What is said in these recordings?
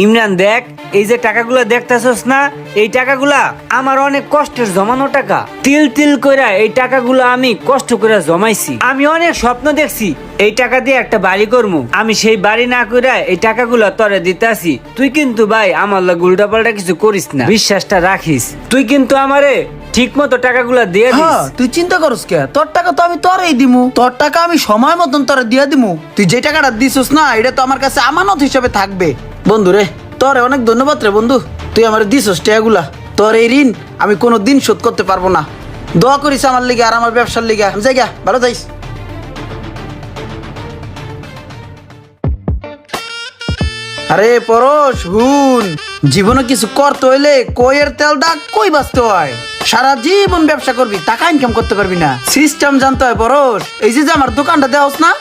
ইমরান দেখ, এই যে টাকাগুলা দেখতেছস না, এই টাকাগুলা আমার অনেক কষ্টের জমানো টাকা। তিল তিল কইরা এই টাকাগুলা আমি কষ্ট করে জমাইছি। আমি অনেক স্বপ্ন দেখছি এই টাকা দিয়ে একটা বাড়ি করবো। আমি সেই বাড়ি না কইরা এই টাকাগুলা তোরে দিতাছি। তুই কিন্তু ভাই আমার লাগে উল্টাপাল্টা কিছু করিস না, বিশ্বাসটা রাখিস। তুই কিন্তু আমারে ঠিক মতো টাকাগুলা দিয়ে দিস। হ্যাঁ, তুই চিন্তা করস কে? তোর টাকা তো আমি তোরেই দিমু। তোর টাকা আমি সময় মতন তোরে দিয়ে দিমু। তুই যে টাকাটা দিছিস না, এটা তো আমার কাছে আমানত হিসেবে থাকবে। বন্ধু রে, তোরে অনেক ধন্যবাদ রে বন্ধু। তুই আমার দিছিস টাকাগুলা। তোর এই ঋণ আমি কোনোদিন শোধ করতে পারবো না। দোয়া করিস আমার লিগে আর আমার ব্যবসার লিগে। জায়গা ভালো যাইস। আরে পরশ, হুন, জীবনে কিছু করতে হইলে কইয়ের তেল দাগ কই বাঁচতে হয়। সারা জীবন ব্যবসা করবি, টাকা ইনকাম করতে পারবি না। সিস্টেম জানতে হয় পরশ। এই যে আমার দোকানটা দেওয়াস না,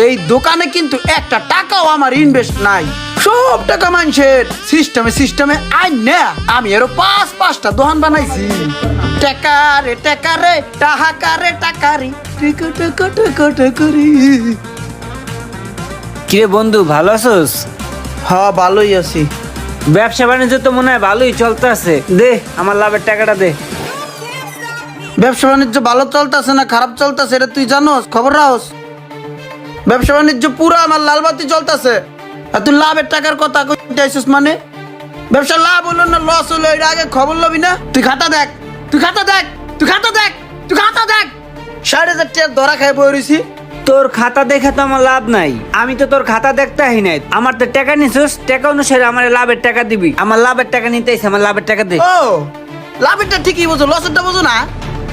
এই দোকানে কিন্তু একটা টাকাও আমার ইনভেস্ট নাই। সব টাকা মানুষের সিস্টেমে সিস্টেমে আইন না। আমি আরো পাঁচটা দোকান বানাইছি। টাকা রে টাকা রে, টাকা রে টাকা রে, টাকা টাকা টাকা টাকা রে। কিরে বন্ধু, ভালো আছোস? হ্যাঁ, ভালোই আছি। ব্যবসা বাণিজ্য তো মনে হয় ভালোই চলতেছে। দে আমার লাভের টাকাটা দে। ব্যবসা বাণিজ্য ভালো চলতেছে না খারাপ চলতেছে এটা তুই জানোস? খবর রাখস? ব্যবসা বাণিজ্য পুরো আমার লালবাতি চলতেছে। আর তুই লাভের টাকার কথা কইতে আইছিস মানে? ব্যবসা লাভ হলো না লস হলো এটা আগে খবর লবি না? তুই খাতা দেখ, তুই খাতা দেখ, তুই খাতা দেখ, তুই খাতা দেখ। 60,000 টাকা ধরা খাই বই রইছি। তোর খাতা দেখে তো আমার লাভ নাই। আমি তো তোর খাতা দেখতে আহি নাই। আমার তো টাকা নিছিস, টাকা অনুসারে আমার লাভের টাকা দিবি। আমার লাভের টাকা নিতে আইছে, আমার লাভের টাকা দে। ও, লাভেরটা ঠিকই বোঝো, লসেরটা বোঝো না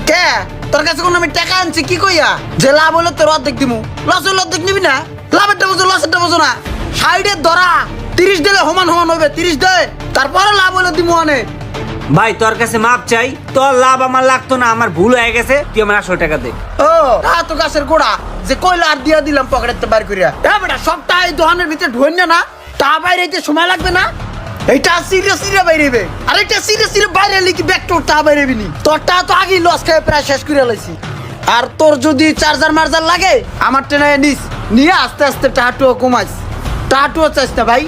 কে? তোর কাছে কোন আমি টাকা আনছি কি কইয়া যে লাভ হলো তোর অর্ধেক দিমু, লস হলো অর্ধেক নিবি না? লাভেরটা বোঝো, লসেরটা বোঝো না। 60 ধরা 30 দিলে সমান সমান হবে। 30 দে, তারপরে লাভ হলো দিমু আনে। ভাই তোর কাছে মাপ চাই, তোর লাভ আমার লাগতো না, আমার ভুল হয়ে গেছে। তুই আমার আসল টাকা দে। ও, তো গাছের গোড়া যে কইলা আর দিয়া দিলাম পকেটে বাইর করিয়া। এ বেটা, সবটা এই দোকানের ভিতরে ঢুইন না, তা বাইরে হইতে সময় লাগবে না? এইটা সিরিয়াস বাইরেবে, আর এটা সিরিয়াস বাইরে লিখি ব্যাক তোর টা বাইরেবি নি। তোরটা তো আগেই লস খেয়ে প্রায় শেষ করে লাইছি। আর তোর যদি চার্জার মার্জার লাগে আমার টেনে নিস, নিয়ে আস্তে আস্তে টাটুও কমাইস। টাটুও চাইস না ভাই,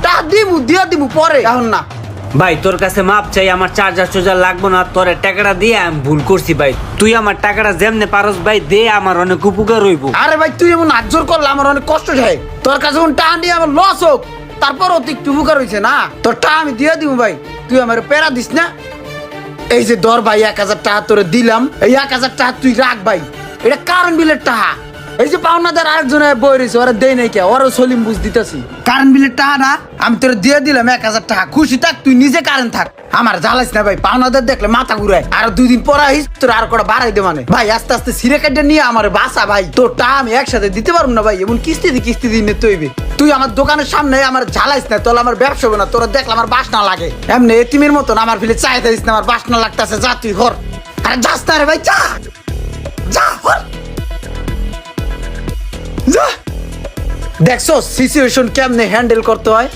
টা দিমু দিয়া দিমু পরে, এখন না। ভাই তোর কাছে মাপ চাই, আমার চার্জার লাগবো না। তোর টাকাটা দিয়ে আমি ভুল করছি ভাই। তুই আমার টাকাটা যেমনে পারস ভাই দে, আমার অনেক উপকার হইব। আরে ভাই, তুই এমন আজ্জোর করলে আমার অনেক কষ্ট যায়। তোর কাছে টাকা নিয়ে আমার লস হোক, তারপর অতি একটু উপকার হয়েছে না। তোর টাকা আমি দিয়ে দিব ভাই, তুই আমার প্যারা দিস না। এই যে ধর ভাই, 1000 টাকা তোরে দিলাম। এই 1000 টাকা তুই রাখ ভাই, এটা কারেন্ট বিলের টাকা। এই যে পাওনাদার আরেকজন বই রয়েছে, ওরা দেয় নাই কে, ওরা সলিম বুঝ দিতেছি। কারেন্ট বিলের টাকাটা আমি তোরে দিয়ে দিলাম 1000 টাকা। খুশি থাক, তুই নিজে কারেন্ট থাক, আমার জ্বালাইস না ভাই। পাওনাদার দেখলে মাথা ঘুরায়। আর 2 দিন পর আইস, তোর আর কটা বাড়াই দে মানে। ভাই আস্তে আস্তে সিরে কাটে নিয়ে আমার বাসা ভাই। তোর টাকা আমি একসাথে দিতে পারবো না ভাই, এমন কিস্তি দিনে তৈবে। তুই আমার দোকানের সামনে আমার ঝালাইস না, তোর আমার ব্যবসা হবে না। তোরা দেখলে আমার বাসনা লাগে, এমনি এতিমের মতন আমার ফিলে চাই দিস না। আমার বাসনা লাগতেছে, যা তুই হর। আরে যাস না রে ভাই, যা যা হর, যা। দেখছো সিচুয়েশন কেমনে হ্যান্ডেল করতে হয়।